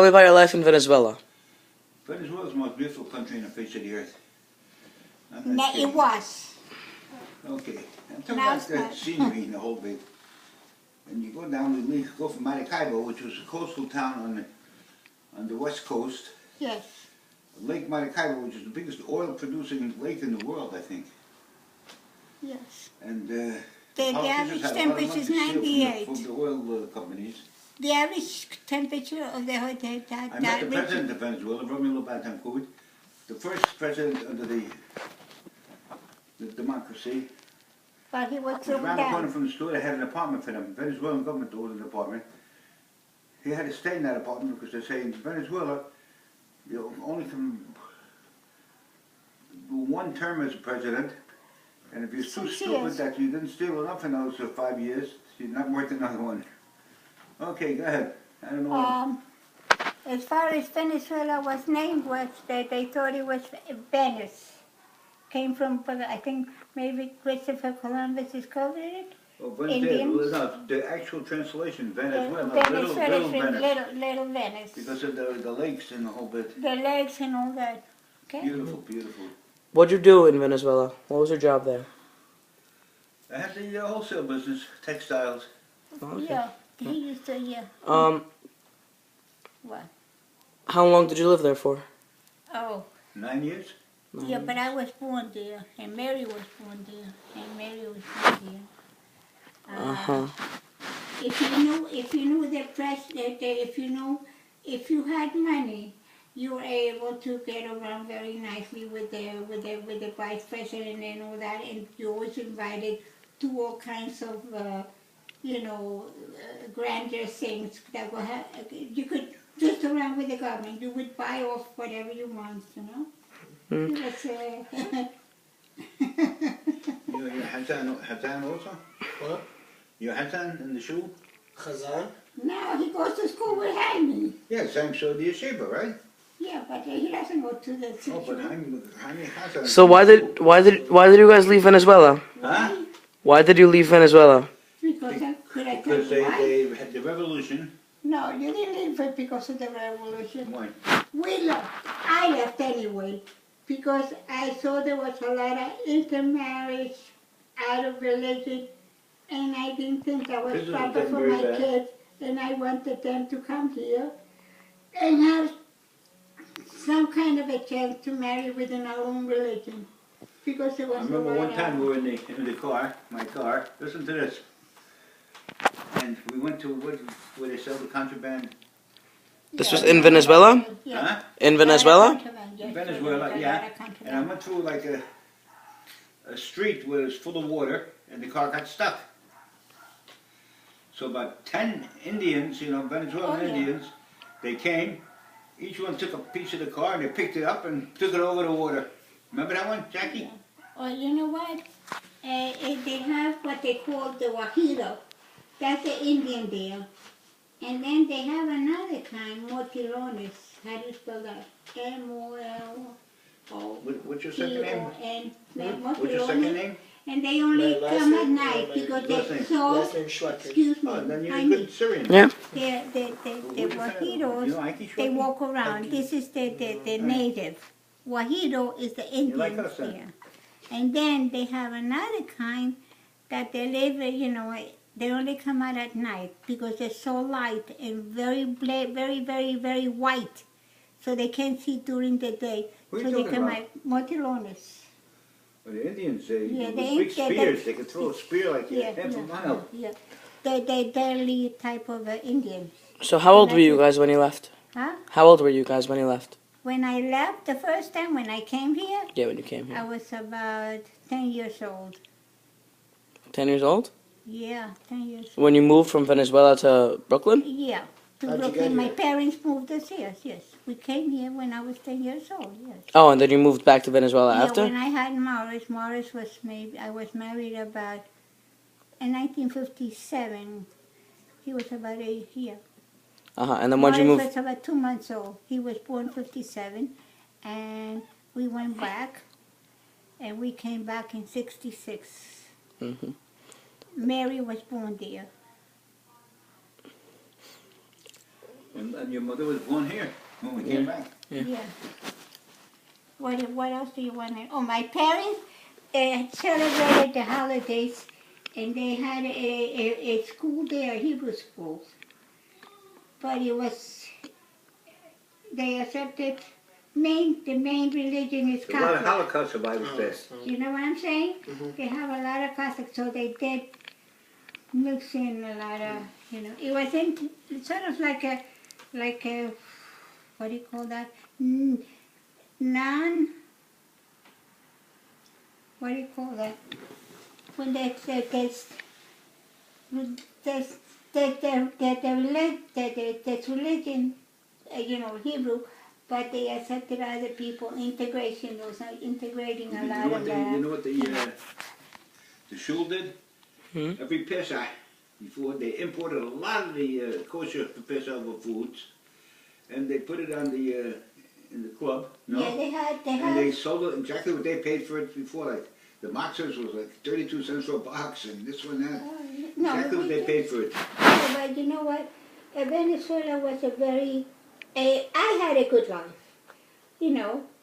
me about your life in Venezuela. Venezuela is the most beautiful country on the face of the earth. No, it was. Okay, I'm talking Now about it's the not. scenery and the whole bit. And you go down, we go from Maracaibo, which was a coastal town on the west coast. Yes. Lake Maracaibo, which is the biggest oil-producing lake in the world, I think. Yes. And The politicians average had a lot of temperature money is to steal 98. from the oil companies. The average temperature of the hotel I met the president of Venezuela, Romeo Betancourt, the first president under the democracy. But he was He thrown ran the corner down. from the store. They had an apartment for them. Venezuelan government owned an apartment. He had to stay in that apartment because they say in Venezuela you only can do one term as a president, and if you're so 6 stupid years. that you didn't steal enough in those 5 years, you're not worth another one. Okay, go ahead. I don't know. As far as Venezuela was named, was that they thought it was Venice. Came from, I think maybe Christopher Columbus discovered it. Oh, Indians. no, the actual translation, Venezuela, Venezuela, little Venice. little Venice. Because of the lakes and the whole bit. The legs and all that. Okay. Beautiful, beautiful. What'd you do in Venezuela? What was your job there? I had the wholesale business, textiles. Okay. Yeah, he used to, yeah. What? How long did you live there for? Oh, 9 years? yeah, but I was born there, and Mary was born there, and Mary was born there. If you knew the press, if you had money, you were able to get around very nicely with the vice president and all that, and you always invited to all kinds of, grander things that were you could just around with the government. You would buy off whatever you want, you know. It was, Your Hazan also? What? Your Hazan in the shoe? Khazan? now he goes to school with Jaime. Yeah, same so the yeshiva, right? Yeah, but he doesn't go to the Oh, but school. Jaime Hazan. So why did you guys leave Venezuela? Huh? Why did you leave Venezuela? Because could I tell Because you why? they had the revolution. No, you didn't leave it because of the revolution. Why? We left. I left anyway because I saw there was a lot of intermarriage out of religion, and I didn't think that was This is proper getting for very my bad. kids, and I wanted them to come here and have some kind of a chance to marry within our own religion, because there I was remember a lot one time of, we were in the car, my car. Listen to this. And we went to where they sell the contraband. This was in Venezuela? Yeah. Huh? In Venezuela? In Venezuela, yeah. And I went through like a street where it was full of water, and the car got stuck. So about 10 Indians, Venezuelan Oh, yeah. Indians, they came. Each one took a piece of the car and they picked it up and took it over the water. Remember that one, Jackie? Well, you know what? They have what they call the Wajiro. That's the Indian deal. And then they have another kind, motilones. How do you spell that? What's your second name? M-O-L-N. What's your second name? And they only My last come at name? night My because last they're name. so, Last name Schwecker. excuse me, Oh, then you're I a mean, good Syrian. Yeah. the What'd you say? Wajiros, You know Ike they Schwecker? walk around. This is the native. Wajiro is the You like Indians us, then? here. And then they have another kind that they live, they only come out at night because they're so light and very, very white. So they can't see during the day. Who are So you they talking come about? out, motilones. Well, the Indians, Yeah, with they- big they- spears. They could throw a spear like Yeah, half a mile. yeah. They're deadly type of Indians. So how old were you guys when you left? Huh? How old were you guys when you left? When I left the first time, when I came here, Yeah, when you came I here. was about 10 years old. 10 years old? Yeah, 10 years old. When you moved from Venezuela to Brooklyn? Yeah, to How'd you Brooklyn. get My here? parents moved us here, yes. We came here when I was 10 years old, yes. Oh, and then you moved back to Venezuela Yeah, after? when I had Morris was I was married about, in 1957. He was about 8 years. And then when you Morris moved? was about 2 months old. He was born 57, and we went back, and we came back in 66. Mhm. Mary was born there. And your mother was born here when we came back. Yeah. What else do you want to? Oh, my parents celebrated the holidays, and they had a school there, a Hebrew school. But it was they accepted the main religion is There's a lot of Catholic. Holocaust survivors there. You know what I'm saying? They have a lot of Catholics, so they did mix in a lot of, it was sort of like a, what do you call that? What do you call that? When there's religion, Hebrew, but they accepted other people. Integration was integrating a lot of that. You know what the shul did? Every Pesach, before they imported a lot of the kosher Passover foods, and they put it on the in the club. No? Yeah, they had. And they sold it exactly what they paid for it before. Like the matzahs was like 32 cents for a box, and this one that. No, Exactly what they paid for it. Yeah, but you know what? Venezuela was a very. I had a good life.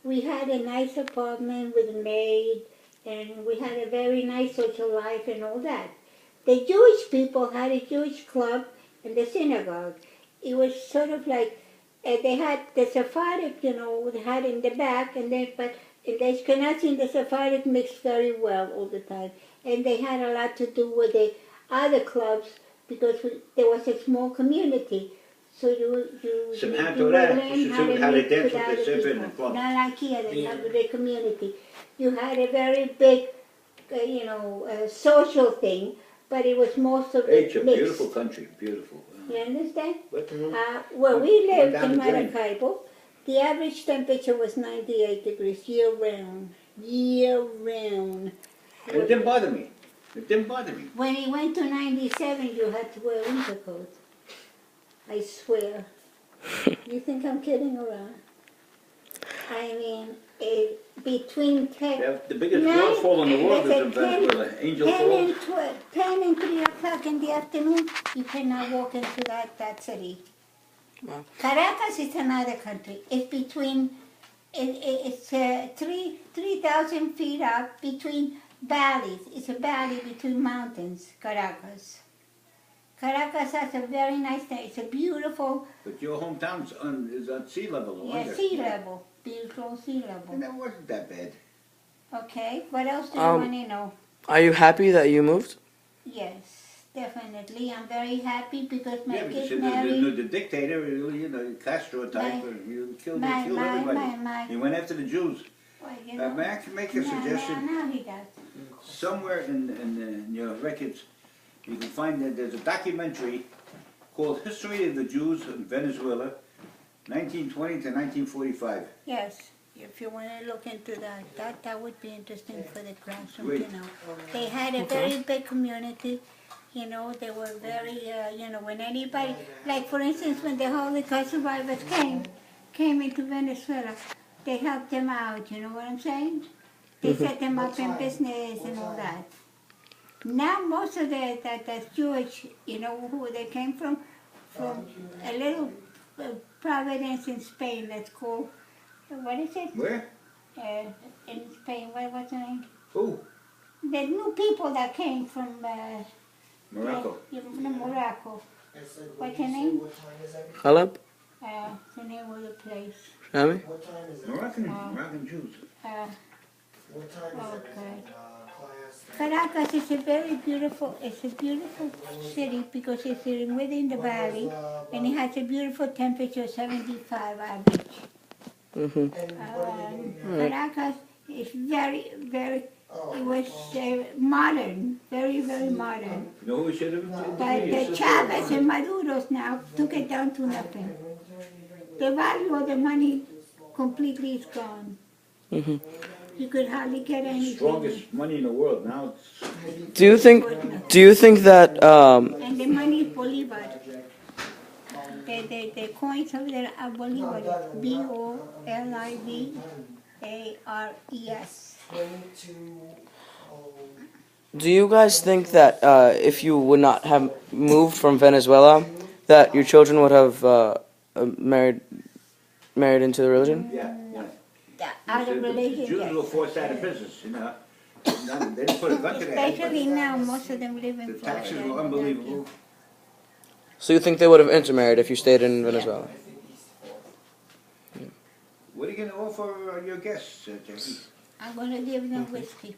We had a nice apartment with a maid, and we had a very nice social life and all that. The Jewish people had a Jewish club and the synagogue. It was sort of like they had the Sephardic, they had in the back, and then but the Ashkenazi and the Sephardic mixed very well all the time, and they had a lot to do with the other clubs because there was a small community. So you Simchat learn Torah, you should see how they mix dance with with other the sefer in the people. club. Not like here, they have the community. You had a very big, social thing, but it was most of It's a it mixed. beautiful country, beautiful. You understand? But, Where we lived down in the drain. Maracaibo, the average temperature was 98 degrees year round. Year round. and it didn't bother me. It didn't bother me. When it went to 97, you had to wear winter coat. I swear. You think I'm kidding around? I mean, between 10, The biggest waterfall in the world is in Venezuela, Angel 10 Falls. and 10 and 3 o'clock in the afternoon, you cannot walk into that city. Wow. Caracas is another country. It's between, it's 3,000 feet up between valleys. It's a valley between mountains, Caracas. Caracas has a very nice thing. It's a beautiful, But your hometown is on sea level, I wonder. sea level, beautiful sea level. And that wasn't that bad. Okay, what else do you want to know? Are you happy that you moved? Yes, definitely. I'm very happy because my Yeah, kids because married. the dictator, Castro type, he killed everybody. My. He went after the Jews. Well, May I make a suggestion? Now he does. Somewhere in your records, you can find that there's a documentary called History of the Jews in Venezuela, 1920 to 1945. Yes, if you want to look into that would be interesting for the classroom Great. to know. They had a very big community. They were very, when anybody, like for instance, when the Holocaust survivors came into Venezuela, they helped them out, you know what I'm saying? They set them up in business and all that. Now most of that's Jewish, who they came from a little province in Spain that's called, what is it? Where? In Spain, what's the name? Who? The new people that came from Morocco. Morocco. What's the name? Halab? The name of the place. Shami? What time is it? Moroccan Jews. What time is it? Okay. Class? Caracas is a very beautiful, city because it's within the valley and it has a beautiful temperature, 75 average. Mm-hmm. And what Caracas is very, very, it was modern, very, very modern. You know who we should have? But the Chavez and Maduros now took it down to nothing. The value of the money completely is gone. Mm-hmm. You could hardly get anything. Strongest money in the world now. Do you think that And the money is Bolivar. The coins of there are Bolivar. Bolivares. 22. do you guys think that if you would not have moved from Venezuela, that your children would have married into the religion? Yeah, yeah. Out of The religion, Jews were yes. forced out of business, you know. They didn't put a gun to their head, Especially now, most of them live in but the Florida. taxes and were all that, unbelievable. So you think they would have intermarried if you stayed in Venezuela? I think East Fourth. What are you going to offer your guests, Jackie? I'm gonna give them whiskey.